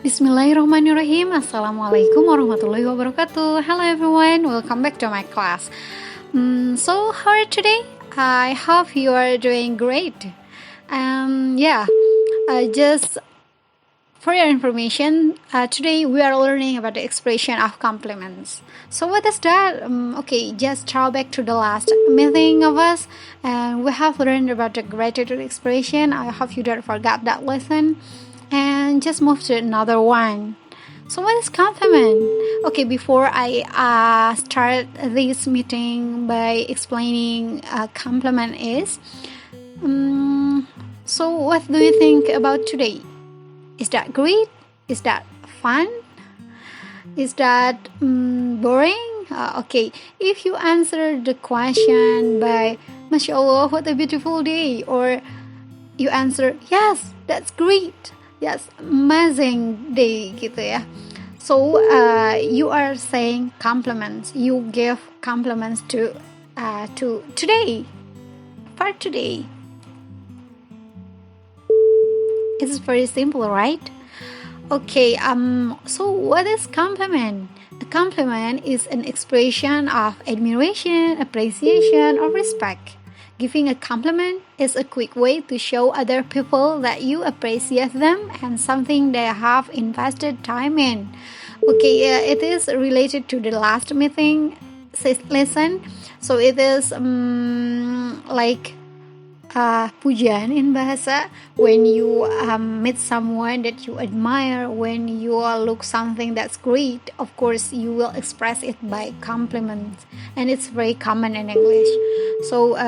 Bismillahirrahmanirrahim. Assalamualaikum warahmatullahi wabarakatuh. Hello everyone, welcome back to my class. So how are you today? I hope you are doing great. Just for your information, today we are learning about the expression of compliments. So what is that? Just throw back to the last meeting of us, and we have learned about the gratitude expression. I hope you don't forget that lesson, and just move to another one. So what is compliment? Okay, before I start this meeting by explaining compliment is, so what do you think about today? Is that great? Is that fun? Is that boring? Okay, if you answer the question by Masya Allah, what a beautiful day, or you answer, yes, that's great, yes, amazing day, gitu ya. So you are saying compliments. You give compliments to today, for today. It's very simple, right? Okay, so what is compliment? A compliment is an expression of admiration, appreciation, or respect. Giving a compliment is a quick way to show other people that you appreciate them and something they have invested time in. Okay, it is related to the last meeting lesson. So it is like pujian in bahasa, when you meet someone that you admire, when you look something that's great, of course you will express it by compliments, and it's very common in English. So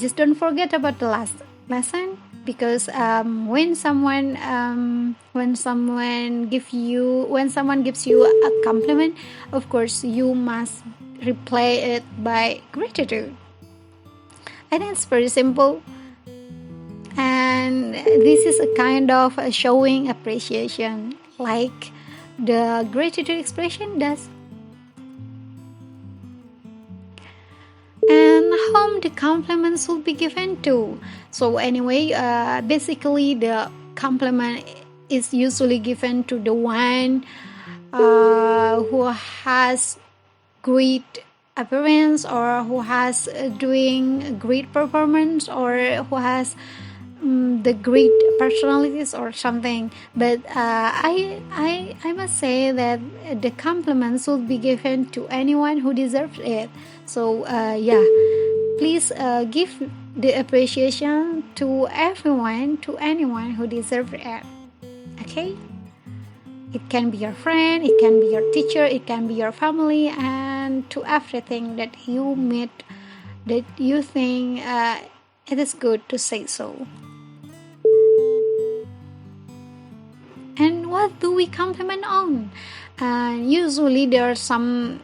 just don't forget about the last lesson, because when someone gives you a compliment, of course you must reply it by gratitude. I think it's very simple, and this is a kind of showing appreciation, like the gratitude expression does. And whom the compliments will be given to. So anyway, basically the compliment is usually given to the one who has great appearance, or who has doing great performance, or who has the great personalities or something. But I must say that the compliments will be given to anyone who deserves it. So please give the appreciation to everyone, to anyone who deserves it. Okay, it can be your friend, it can be your teacher, it can be your family, and to everything that you meet that you think it is good to say so. And what do we compliment on? Usually there are some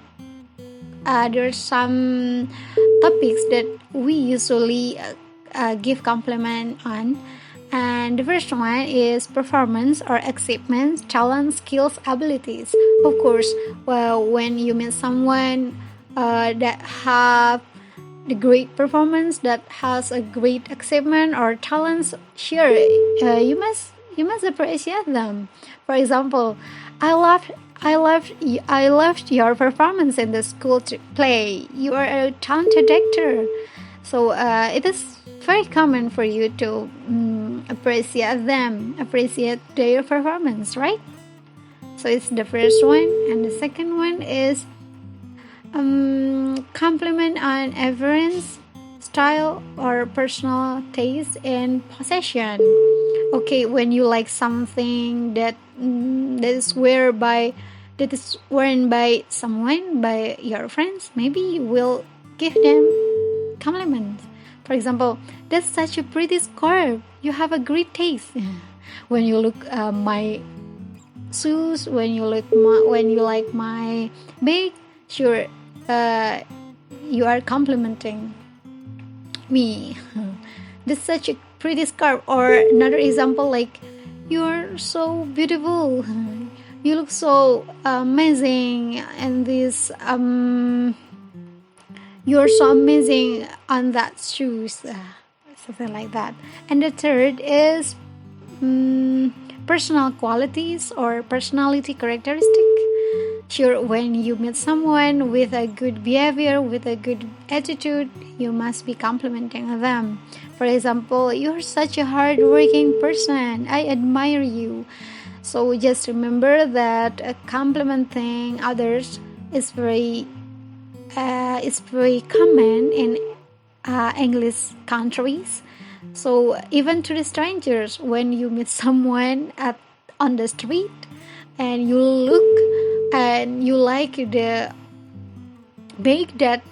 topics that we usually give compliment on. And the first one is performance or achievements, talent, skills, abilities. Of course, well, when you meet someone that have the great performance, that has a great achievement or talents, sure, you must appreciate them. For example, I loved your performance in the school play. You are a talented actor. So it is very common for you to appreciate them, appreciate their performance, right? So it's the first one, and the second one is compliment on appearance, style, or personal taste and possession. Okay, when you like something that is worn by someone, by your friends, maybe you will give them compliments. For example, that's such a pretty scarf. You have a great taste. When you look my shoes, when you like my bag, sure, you are complimenting me. That's such a pretty scarf. Or another example, like, you're so beautiful. You look so amazing, and this you're so amazing on that shoes, something like that. And the third is personal qualities or personality characteristic. Sure, when you meet someone with a good behavior, with a good attitude, you must be complimenting them. For example, you're such a hardworking person. I admire you. So just remember that complimenting others is very common in English countries. So even to the strangers, when you meet someone on the street and you look and you like the bag that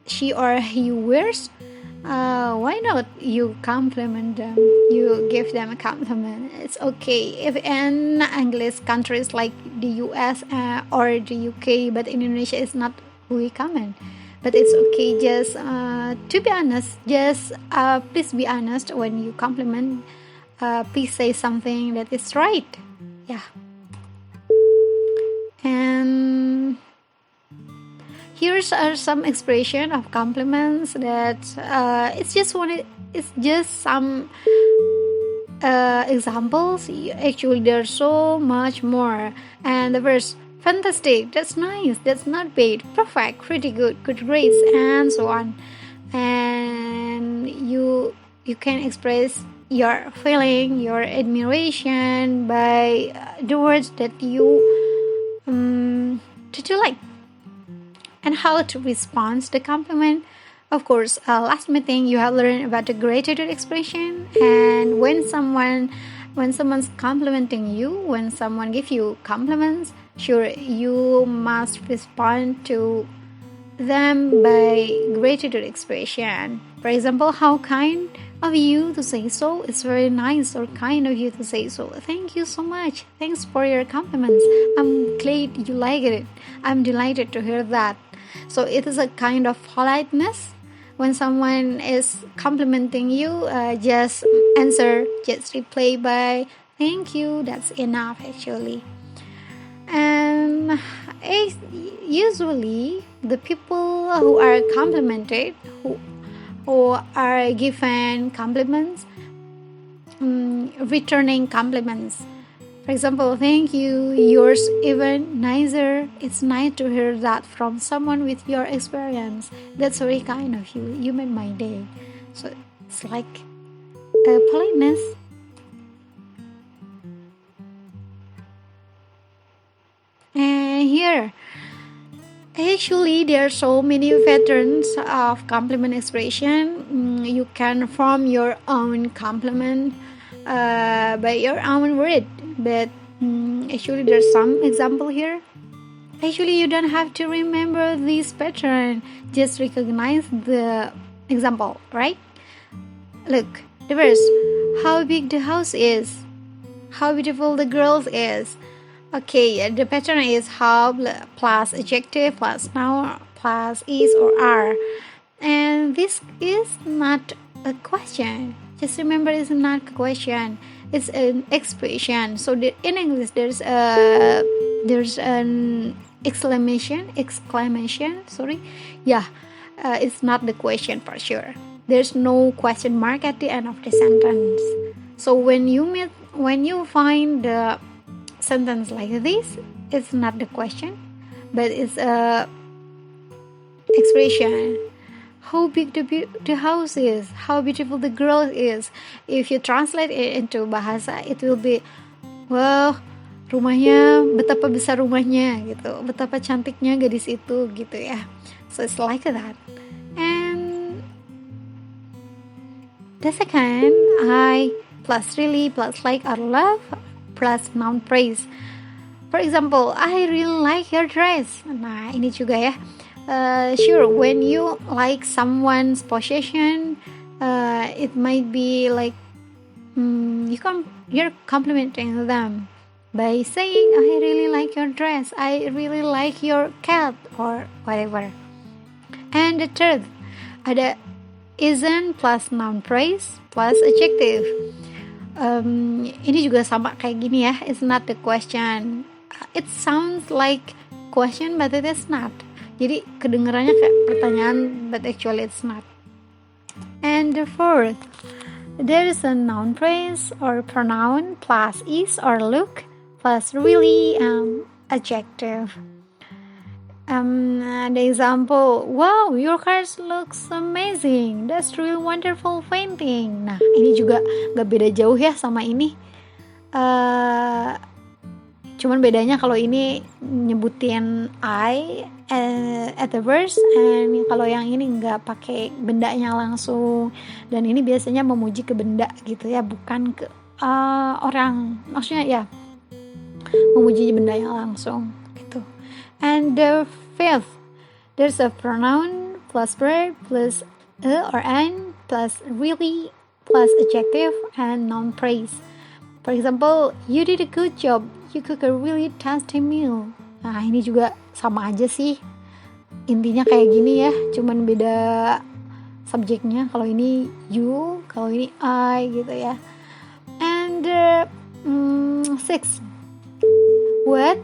she or he wears, why not you compliment them? You give them a compliment. It's okay if in English countries like the US or the UK, but in Indonesia it's not really common. But it's okay. Just to be honest, just please be honest when you compliment. Please say something that is right. Yeah. And here's are some expression of compliments that it's just some examples. Actually, there's so much more. And the first, fantastic, that's nice, that's not bad, perfect, pretty good, good grades, and so on. And you can express your feeling, your admiration by the words that you like. And how to respond to the compliment. Of course, last meeting you have learned about the gratitude expression, and when someone's complimenting you, when someone gives you compliments, sure, you must respond to them by gratitude expression. For example, how kind of you to say so. It's very nice or kind of you to say so. Thank you so much. Thanks for your compliments. I'm glad you like it. I'm delighted to hear that. So it is a kind of politeness. When someone is complimenting you, just answer, just reply by thank you. That's enough actually. And usually the people who are complimented, who are given compliments, returning compliments. For example, thank you, yours even nicer. It's nice to hear that from someone with your experience. That's very kind of you. You made my day. So it's like a politeness. And here, actually, there are so many patterns of compliment expression. You can form your own compliment by your own word. But actually there's some example here. Actually, you don't have to remember this pattern. Just recognize the example, right? Look, the first, how big the house is, how beautiful the girl is. Okay, the pattern is how plus adjective plus noun plus is or are. And this is not a question. Just remember, it's not a question. It's an expression. So in English, there's an exclamation. Sorry, yeah, it's not the question for sure. There's no question mark at the end of the sentence. So when you find the sentence like this, it's not the question, but it's a expression. How big the house is, how beautiful the girl is. If you translate it into bahasa, it will be, wow, rumahnya, betapa besar rumahnya gitu, betapa cantiknya gadis itu gitu ya. So it's like that. And the second, I plus really plus like or love plus noun praise. For example, I really like your dress. Nah, ini juga ya. Sure, when you like someone's possession, it might be like you're complimenting them by saying, I really like your dress, I really like your cat, or whatever. And the third, ada isn't plus noun praise plus adjective. Ini juga sama kayak gini ya. It's not the question. It sounds like question, but it is not. Jadi kedengarannya kayak pertanyaan, but actually it's not. And the fourth, There is a noun phrase or pronoun plus is or look plus really adjective. The example, wow, your car looks amazing. That's really wonderful painting. Nah, ini juga gak beda jauh ya sama ini. Cuman bedanya kalau ini nyebutin I at the verse, and kalau yang ini nggak pakai bendanya langsung. Dan ini biasanya memuji ke benda gitu ya, bukan ke orang. Maksudnya ya memuji bendanya langsung gitu. And the fifth, there's a pronoun plus verb plus a or an plus really plus adjective and noun praise. For example, you did a good job. You cook a really tasty meal. Nah, ini juga sama aja sih. Intinya kayak gini ya, cuman beda subjeknya. Kalau ini you, kalau ini I gitu ya. And six, what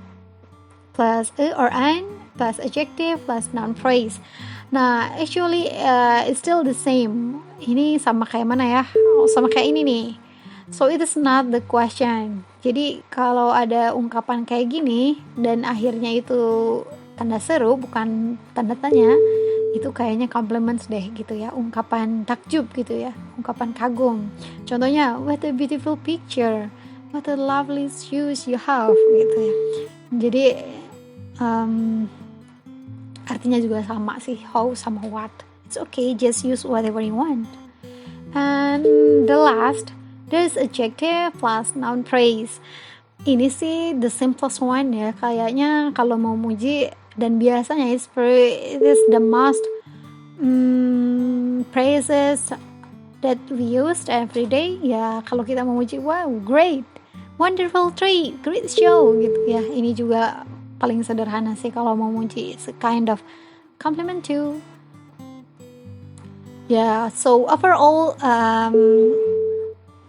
plus a or an plus adjective plus noun phrase. Nah, actually it's still the same. Ini sama kayak mana ya? Sama kayak ini nih. So it is not the question. Jadi kalau ada ungkapan kayak gini dan akhirnya itu tanda seru bukan tanda tanya, itu kayaknya compliments deh gitu ya, ungkapan takjub gitu ya, ungkapan kagum. Contohnya, what a beautiful picture, what a lovely shoes you have gitu ya. Jadi artinya juga sama sih, how sama what. It's okay, just use whatever you want. And the last, there's adjective plus noun praise. Ini sih the simplest one ya, kayaknya kalau mau muji dan biasanya it is the most praises that we used every day ya. Kalau kita mau muji, wow, great, wonderful tree, great show gitu ya. Ini juga paling sederhana sih kalau mau muji, it's a kind of compliment too. Yeah, so overall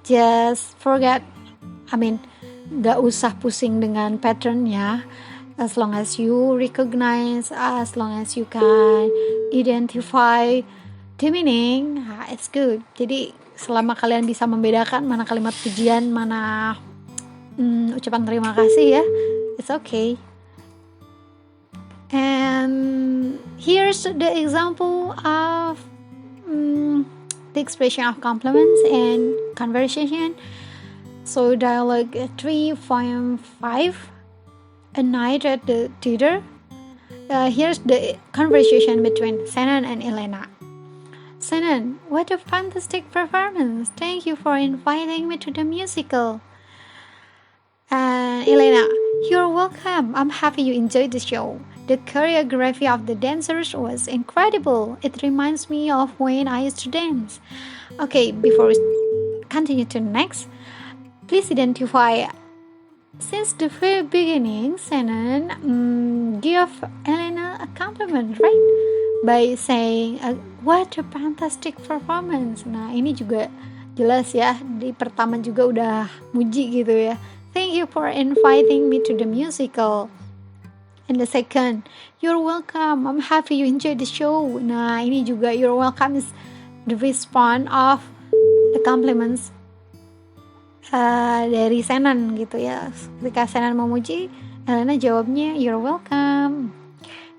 just forget, gak usah pusing dengan patternnya, as long as you recognize, as long as you can identify the meaning, it's good. Jadi selama kalian bisa membedakan mana kalimat pujian, mana ucapan terima kasih ya, it's okay. And here's the example of the expression of compliments and conversation. So dialogue 3.5, a night at the theater. Here's the conversation between Senan and Elena. Senan, what a fantastic performance. Thank you for inviting me to the musical. And Elena, you're welcome. I'm happy you enjoyed the show. The choreography of the dancers was incredible. It reminds me of when I used to dance. Okay, before we continue to next, please identify. Since the very beginning, Senan gave Elena a compliment, right? By saying, what a fantastic performance. Nah, ini juga jelas ya, di pertama juga udah muji gitu ya. Thank you for inviting me to the musical. And the second, you're welcome. I'm happy you enjoyed the show. Nah, ini juga you're welcome is the response of the compliments dari Senan gitu ya. Ketika Senan memuji, Elena jawabnya you're welcome.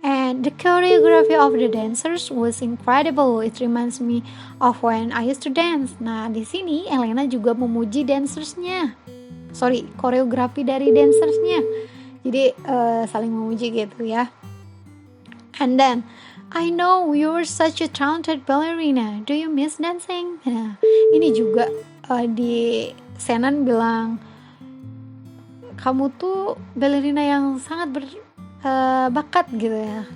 And the choreography of the dancers was incredible. It reminds me of when I used to dance. Nah, di sini Elena juga memuji dancersnya. Koreografi dari dancersnya. Jadi saling memuji gitu ya. And then, I know you're such a talented ballerina. Do you miss dancing? Nah, ini juga di Senan bilang, kamu tuh ballerina yang sangat berbakat gitu ya.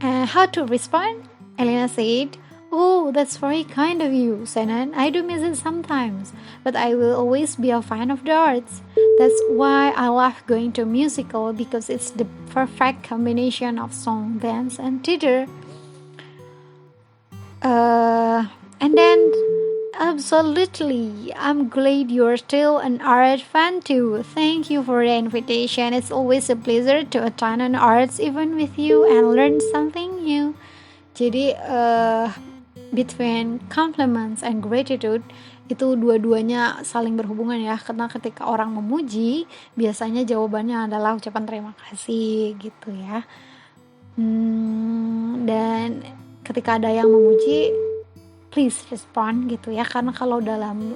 And how to respond? Elena said, oh, that's very kind of you, Senan. I do miss it sometimes, but I will always be a fan of the arts. That's why I love going to a musical, because it's the perfect combination of song, dance, and theater. And then, absolutely, I'm glad you're still an art fan too. Thank you for the invitation. It's always a pleasure to attend an arts event with you and learn something new. Jadi, between compliments and gratitude itu dua-duanya saling berhubungan ya, karena ketika orang memuji biasanya jawabannya adalah ucapan terima kasih gitu ya. Dan ketika ada yang memuji, please respond gitu ya, karena kalau dalam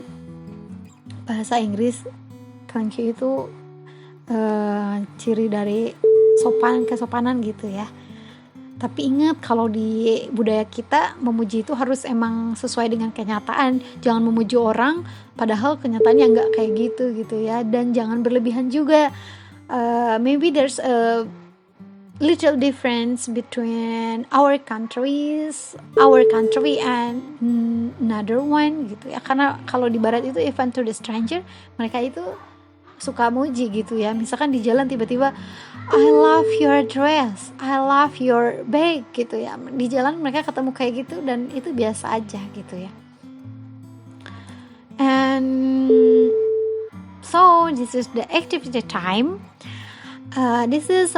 bahasa Inggris thank you itu ciri dari kesopanan gitu ya. Tapi ingat, kalau di budaya kita memuji itu harus emang sesuai dengan kenyataan. Jangan memuji orang padahal kenyataannya nggak kayak gitu ya. Dan jangan berlebihan juga. Maybe there's a little difference between our country and another one gitu ya. Karena kalau di barat itu even to the stranger, mereka itu suka muji gitu ya. Misalkan di jalan tiba-tiba I love your dress, I love your bag gitu ya. Di jalan mereka ketemu kayak gitu dan itu biasa aja gitu ya. And so this is the activity time. This is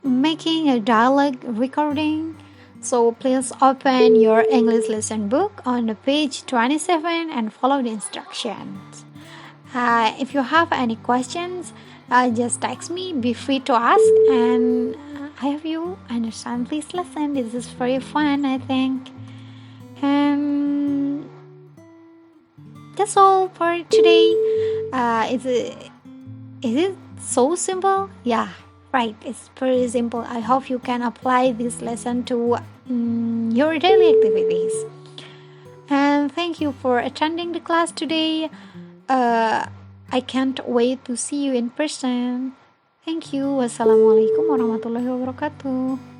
making a dialogue recording. So please open your English lesson book on the page 27 and follow the instructions. If you have any questions, just text me, be free to ask, and I hope you understand. Please listen, this is very fun, I think. And that's all for today. Is it so simple? Yeah, right, it's very simple. I hope you can apply this lesson to your daily activities. And thank you for attending the class today. I can't wait to see you in person. Thank you. Wassalamualaikum warahmatullahi wabarakatuh.